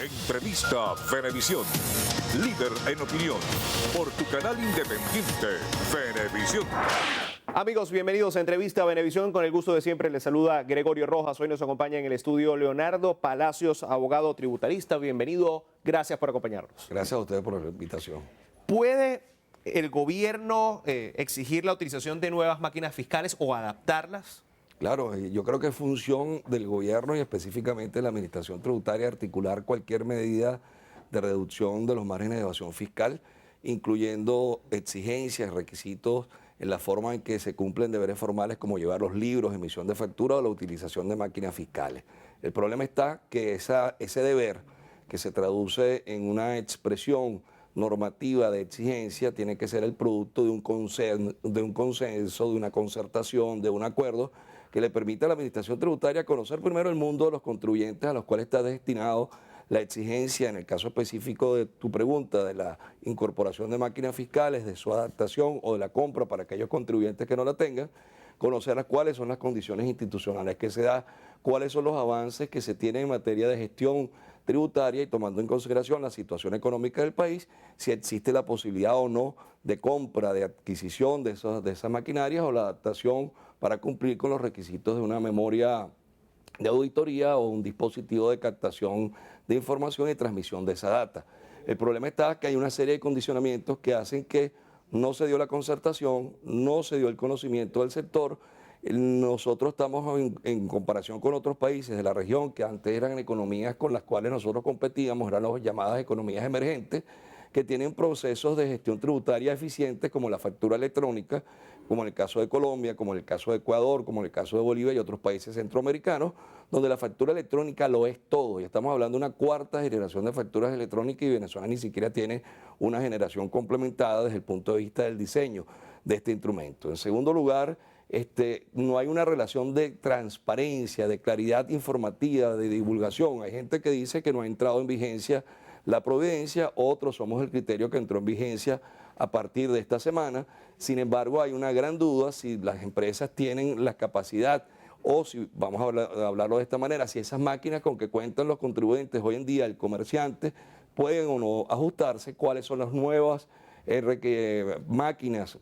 Entrevista Venevisión. Líder en opinión. Por tu canal independiente, Venevisión. Amigos, bienvenidos a Entrevista Venevisión. Con el gusto de siempre les saluda Gregorio Rojas. Hoy nos acompaña en el estudio Leonardo Palacios, abogado tributarista. Bienvenido, gracias por acompañarnos. Gracias a ustedes por la invitación. ¿Puede el gobierno exigir la utilización de nuevas máquinas fiscales o adaptarlas? Claro, yo creo que es función del gobierno y específicamente de la administración tributaria articular cualquier medida de reducción de los márgenes de evasión fiscal, incluyendo exigencias, requisitos en la forma en que se cumplen deberes formales como llevar los libros, emisión de factura o la utilización de máquinas fiscales. El problema está que ese deber que se traduce en una expresión normativa de exigencia tiene que ser el producto de un consenso, de una concertación, de un acuerdo que le permita a la administración tributaria conocer primero el mundo de los contribuyentes a los cuales está destinado la exigencia, en el caso específico de tu pregunta, de la incorporación de máquinas fiscales, de su adaptación o de la compra para aquellos contribuyentes que no la tengan, conocer cuáles son las condiciones institucionales que se da, cuáles son los avances que se tienen en materia de gestión tributaria y tomando en consideración la situación económica del país, si existe la posibilidad o no de compra, de adquisición de esas maquinarias o la adaptación para cumplir con los requisitos de una memoria de auditoría o un dispositivo de captación de información y transmisión de esa data. El problema está que hay una serie de condicionamientos que hacen que no se dio la concertación, no se dio el conocimiento del sector. Nosotros estamos en comparación con otros países de la región que antes eran economías con las cuales nosotros competíamos, eran las llamadas economías emergentes, que tienen procesos de gestión tributaria eficientes como la factura electrónica, como en el caso de Colombia, como en el caso de Ecuador, como en el caso de Bolivia y otros países centroamericanos, donde la factura electrónica lo es todo. Y estamos hablando de una cuarta generación de facturas electrónicas y Venezuela ni siquiera tiene una generación complementada desde el punto de vista del diseño de este instrumento. En segundo lugar, no hay una relación de transparencia, de claridad informativa, de divulgación. Hay gente que dice que no ha entrado en vigencia la providencia, otros somos el criterio que entró en vigencia a partir de esta semana. Sin embargo, hay una gran duda si las empresas tienen la capacidad o si, vamos a hablarlo de esta manera, si esas máquinas con que cuentan los contribuyentes hoy en día, el comerciante, pueden o no ajustarse, cuáles son las nuevas máquinas,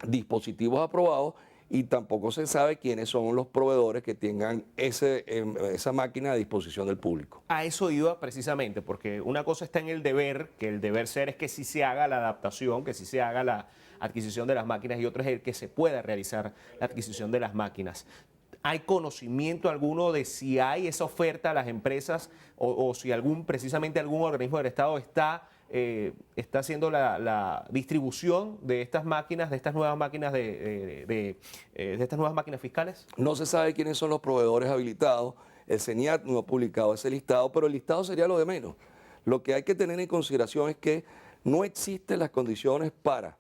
dispositivos aprobados, y tampoco se sabe quiénes son los proveedores que tengan esa máquina a disposición del público. A eso iba precisamente, porque una cosa está en el deber, que el deber ser es que sí se haga la adaptación, que sí se haga la adquisición de las máquinas, y otro es el que se pueda realizar la adquisición de las máquinas. ¿Hay conocimiento alguno de si hay esa oferta a las empresas o si precisamente algún organismo del Estado está haciendo la distribución de estas máquinas, de estas nuevas máquinas de estas nuevas máquinas fiscales? No se sabe quiénes son los proveedores habilitados. El CENIAT no ha publicado ese listado, pero el listado sería lo de menos. Lo que hay que tener en consideración es que no existen las condiciones para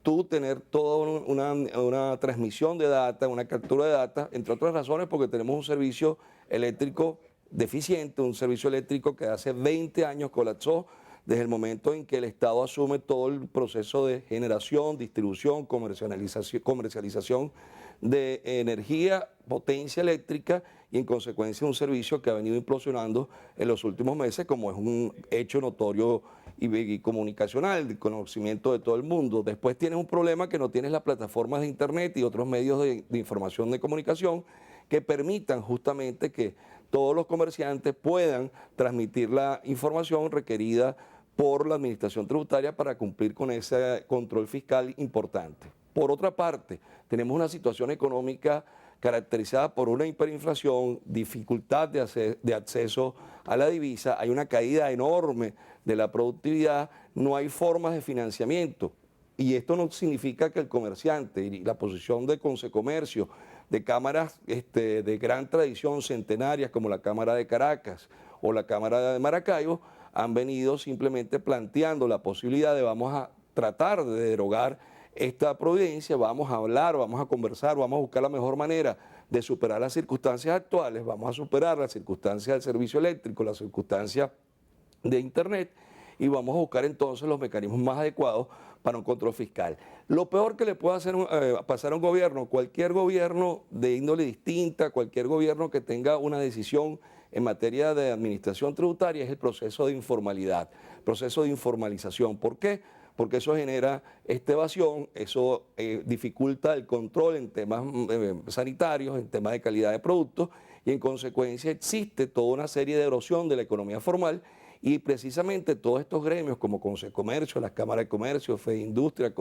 tú tener toda una transmisión de data, una captura de data, entre otras razones porque tenemos un servicio eléctrico deficiente, un servicio eléctrico que hace 20 años colapsó desde el momento en que el Estado asume todo el proceso de generación, distribución, comercialización de energía, potencia eléctrica y en consecuencia un servicio que ha venido implosionando en los últimos meses, como es un hecho notorio y comunicacional, de conocimiento de todo el mundo. Después tienes un problema que no tienes las plataformas de internet y otros medios de información de comunicación que permitan justamente que todos los comerciantes puedan transmitir la información requerida por la administración tributaria para cumplir con ese control fiscal importante. Por otra parte, tenemos una situación económica caracterizada por una hiperinflación, dificultad de acceso a la divisa, hay una caída enorme de la productividad, no hay formas de financiamiento. Y esto no significa que el comerciante y la posición de Consecomercio, de cámaras de gran tradición centenarias como la Cámara de Caracas o la Cámara de Maracaibo, han venido simplemente planteando la posibilidad de vamos a tratar de derogar esta providencia, vamos a hablar, vamos a conversar, vamos a buscar la mejor manera de superar las circunstancias actuales, vamos a superar las circunstancias del servicio eléctrico, las circunstancias de Internet y vamos a buscar entonces los mecanismos más adecuados para un control fiscal. Lo peor que le puede pasar a un gobierno, cualquier gobierno de índole distinta, cualquier gobierno que tenga una decisión en materia de administración tributaria es el proceso de informalidad, proceso de informalización. ¿Por qué? Porque eso genera evasión, eso dificulta el control en temas sanitarios, en temas de calidad de productos, y en consecuencia existe toda una serie de erosión de la economía formal, y precisamente todos estos gremios como Consecomercio, las cámaras de comercio, FEDIndustria,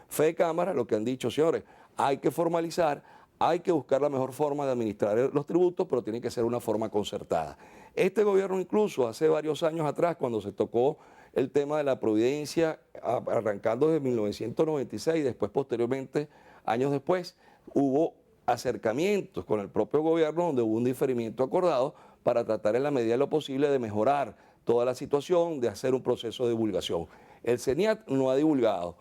FEDECámara, lo que han dicho, señores, hay que formalizar, hay que buscar la mejor forma de administrar los tributos, pero tiene que ser una forma concertada. Este gobierno incluso hace varios años atrás, cuando se tocó el tema de la providencia, arrancando desde 1996, después posteriormente, años después, hubo acercamientos con el propio gobierno donde hubo un diferimiento acordado para tratar en la medida de lo posible de mejorar toda la situación, de hacer un proceso de divulgación. El CENIAT no ha divulgado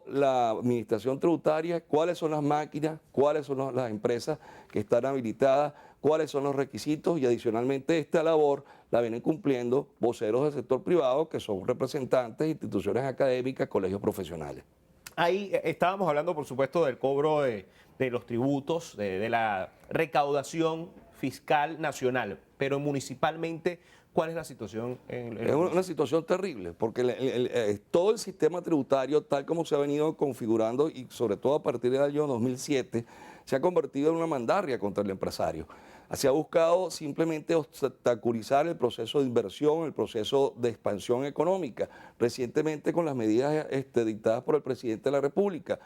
la administración tributaria, cuáles son las máquinas, cuáles son las empresas que están habilitadas, cuáles son los requisitos, y adicionalmente esta labor la vienen cumpliendo voceros del sector privado que son representantes de instituciones académicas, colegios profesionales. Ahí estábamos hablando, por supuesto, del cobro de los tributos, de la recaudación fiscal nacional, pero municipalmente, ¿cuál es la situación? Es una situación terrible, porque todo el sistema tributario, tal como se ha venido configurando, y sobre todo a partir del año 2007, se ha convertido en una mandarria contra el empresario. Se ha buscado simplemente obstaculizar el proceso de inversión, el proceso de expansión económica, recientemente con las medidas dictadas por el presidente de la República,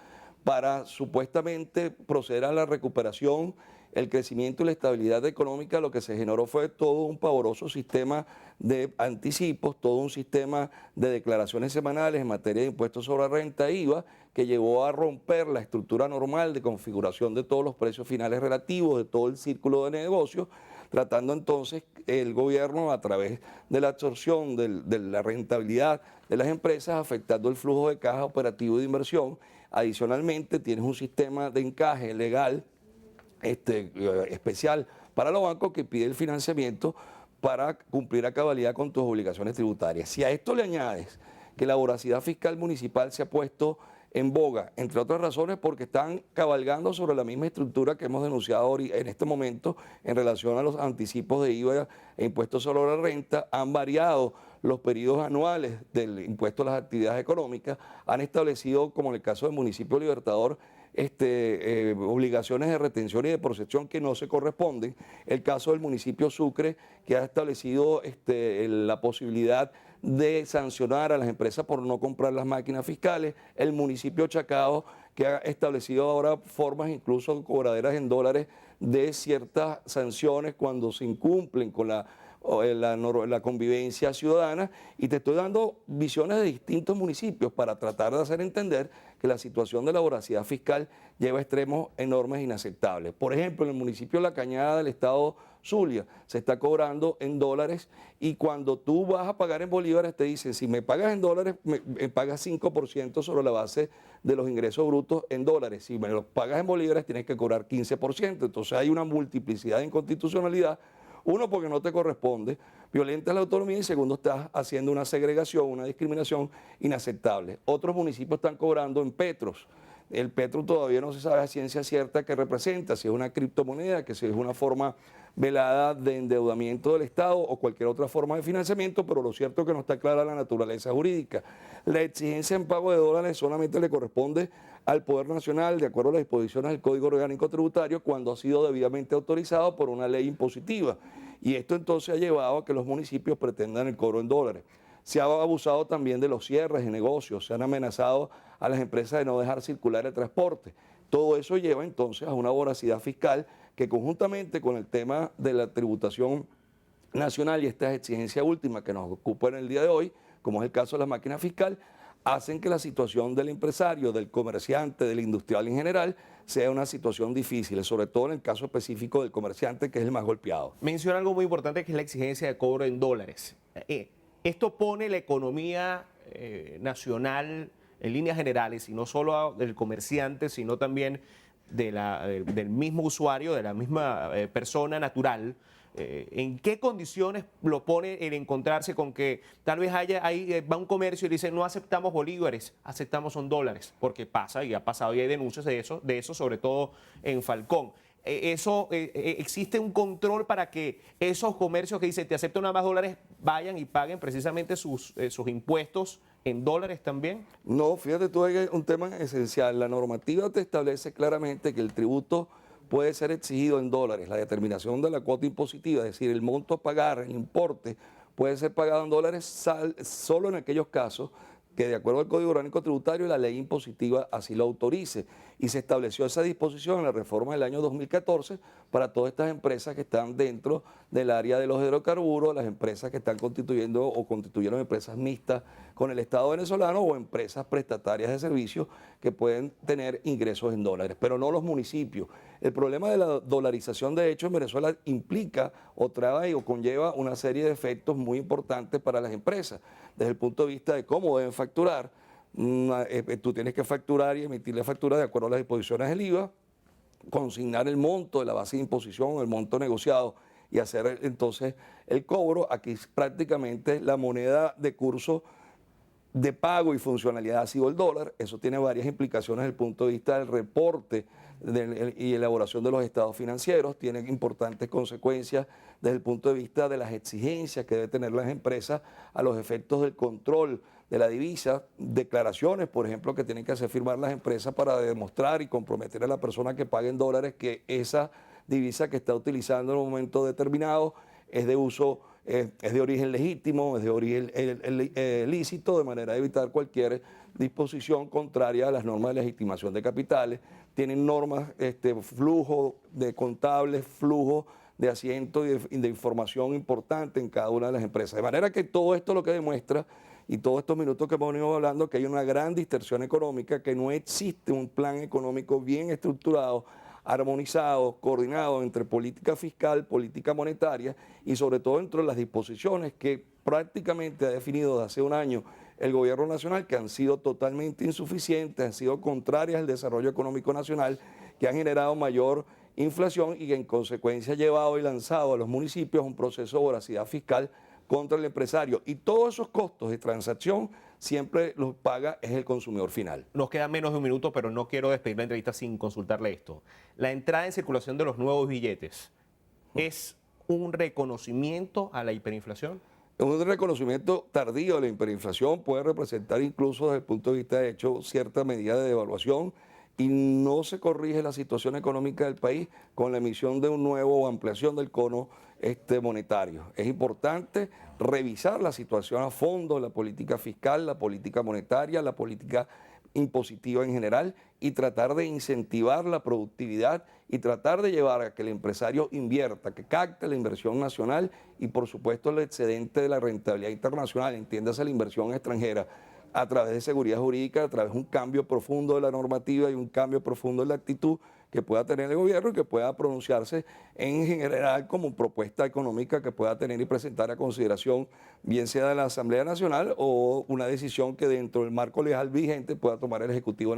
para supuestamente proceder a la recuperación, el crecimiento y la estabilidad económica. Lo que se generó fue todo un pavoroso sistema de anticipos, todo un sistema de declaraciones semanales en materia de impuestos sobre renta e IVA, que llevó a romper la estructura normal de configuración de todos los precios finales relativos, de todo el círculo de negocios, tratando entonces el gobierno a través de la absorción de la rentabilidad de las empresas, afectando el flujo de caja operativo de inversión. Adicionalmente, tienes un sistema de encaje legal especial para los bancos que pide el financiamiento para cumplir a cabalidad con tus obligaciones tributarias. Si a esto le añades que la voracidad fiscal municipal se ha puesto en boga, entre otras razones porque están cabalgando sobre la misma estructura que hemos denunciado en este momento en relación a los anticipos de IVA e impuestos sobre la renta, han variado los periodos anuales del impuesto a las actividades económicas, han establecido, como en el caso del municipio Libertador, obligaciones de retención y de protección que no se corresponden. El caso del municipio Sucre, que ha establecido la posibilidad de sancionar a las empresas por no comprar las máquinas fiscales. El municipio Chacao, que ha establecido ahora formas incluso cobraderas en dólares de ciertas sanciones cuando se incumplen con la convivencia ciudadana. Y te estoy dando visiones de distintos municipios para tratar de hacer entender que la situación de la voracidad fiscal lleva a extremos enormes e inaceptables. Por ejemplo, en el municipio de La Cañada del estado Zulia se está cobrando en dólares, y cuando tú vas a pagar en bolívares te dicen, si me pagas en dólares, me pagas 5% sobre la base de los ingresos brutos en dólares. Si me los pagas en bolívares tienes que cobrar 15%. Entonces hay una multiplicidad de inconstitucionalidad. Uno, porque no te corresponde, violentas la autonomía, y segundo, estás haciendo una segregación, una discriminación inaceptable. Otros municipios están cobrando en petros. El petro todavía no se sabe a ciencia cierta qué representa, si es una criptomoneda, que si es una forma velada de endeudamiento del Estado o cualquier otra forma de financiamiento, pero lo cierto es que no está clara la naturaleza jurídica. La exigencia en pago de dólares solamente le corresponde al Poder Nacional, de acuerdo a las disposiciones del Código Orgánico Tributario, cuando ha sido debidamente autorizado por una ley impositiva. Y esto entonces ha llevado a que los municipios pretendan el cobro en dólares. Se ha abusado también de los cierres de negocios, se han amenazado a las empresas de no dejar circular el transporte. Todo eso lleva entonces a una voracidad fiscal que, conjuntamente con el tema de la tributación nacional y esta exigencia última que nos ocupa en el día de hoy, como es el caso de la máquina fiscal, hacen que la situación del empresario, del comerciante, del industrial en general, sea una situación difícil, sobre todo en el caso específico del comerciante, que es el más golpeado. Menciona algo muy importante, que es la exigencia de cobro en dólares. Esto pone la economía nacional en líneas generales, y no solo del comerciante, sino también del mismo usuario, de la misma persona natural. ¿En qué condiciones lo pone el encontrarse con que tal vez ahí va un comercio y dice, no aceptamos bolívares, aceptamos son dólares? Porque pasa, y ha pasado, y hay denuncias de eso sobre todo en Falcón. existe un control para que esos comercios que dicen te acepto nada más dólares vayan y paguen precisamente sus impuestos en dólares también. No, fíjate tú, hay un tema esencial. La normativa te establece claramente que el tributo puede ser exigido en dólares. La determinación de la cuota impositiva, es decir, el monto a pagar, el importe, puede ser pagado en dólares solo en aquellos casos que, de acuerdo al Código Orgánico Tributario, la ley impositiva así lo autorice. Y se estableció esa disposición en la reforma del año 2014 para todas estas empresas que están dentro del área de los hidrocarburos, las empresas que están constituyendo o constituyeron empresas mixtas con el Estado venezolano o empresas prestatarias de servicios que pueden tener ingresos en dólares, pero no los municipios. El problema de la dolarización, de hecho, en Venezuela implica o trae o conlleva una serie de efectos muy importantes para las empresas, desde el punto de vista de cómo deben facturar. Tú tienes que facturar y emitir la factura de acuerdo a las disposiciones del IVA, consignar el monto de la base de imposición, el monto negociado y hacer entonces el cobro. Aquí prácticamente la moneda de curso de pago y funcionalidad ha sido el dólar. Eso tiene varias implicaciones desde el punto de vista del reporte y elaboración de los estados financieros. Tiene importantes consecuencias desde el punto de vista de las exigencias que deben tener las empresas a los efectos del control de la divisa, declaraciones, por ejemplo, que tienen que hacer firmar las empresas para demostrar y comprometer a la persona que pague en dólares que esa divisa que está utilizando en un momento determinado es de uso, es de origen legítimo, es de origen lícito, de manera de evitar cualquier disposición contraria a las normas de legitimación de capitales. Tienen normas, flujo de contables, flujo de asiento y de información importante en cada una de las empresas. De manera que todo esto lo que demuestra, y todos estos minutos que hemos venido hablando, que hay una gran distorsión económica, que no existe un plan económico bien estructurado, armonizado, coordinado entre política fiscal, política monetaria y sobre todo entre las disposiciones que prácticamente ha definido desde hace un año el gobierno nacional, que han sido totalmente insuficientes, han sido contrarias al desarrollo económico nacional, que han generado mayor inflación y que en consecuencia ha llevado y lanzado a los municipios un proceso de voracidad fiscal contra el empresario. Y todos esos costos de transacción siempre los paga es el consumidor final. Nos queda menos de un minuto, pero no quiero despedir la entrevista sin consultarle esto. La entrada en circulación de los nuevos billetes es un reconocimiento a la hiperinflación. Un reconocimiento tardío de la hiperinflación puede representar incluso desde el punto de vista de hecho cierta medida de devaluación y no se corrige la situación económica del país con la emisión de un nuevo o ampliación del cono monetario. Es importante revisar la situación a fondo, la política fiscal, la política monetaria, la política impositiva en general y tratar de incentivar la productividad y tratar de llevar a que el empresario invierta, que capte la inversión nacional y por supuesto el excedente de la rentabilidad internacional, entiéndase la inversión extranjera, a través de seguridad jurídica, a través de un cambio profundo de la normativa y un cambio profundo de la actitud que pueda tener el gobierno y que pueda pronunciarse en general como propuesta económica que pueda tener y presentar a consideración, bien sea de la Asamblea Nacional o una decisión que dentro del marco legal vigente pueda tomar el Ejecutivo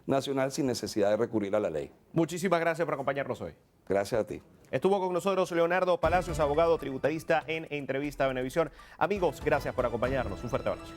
Nacional sin necesidad de recurrir a la ley. Muchísimas gracias por acompañarnos hoy. Gracias a ti. Estuvo con nosotros Leonardo Palacios, abogado tributarista en Entrevista a Venevisión. Amigos, gracias por acompañarnos. Un fuerte abrazo.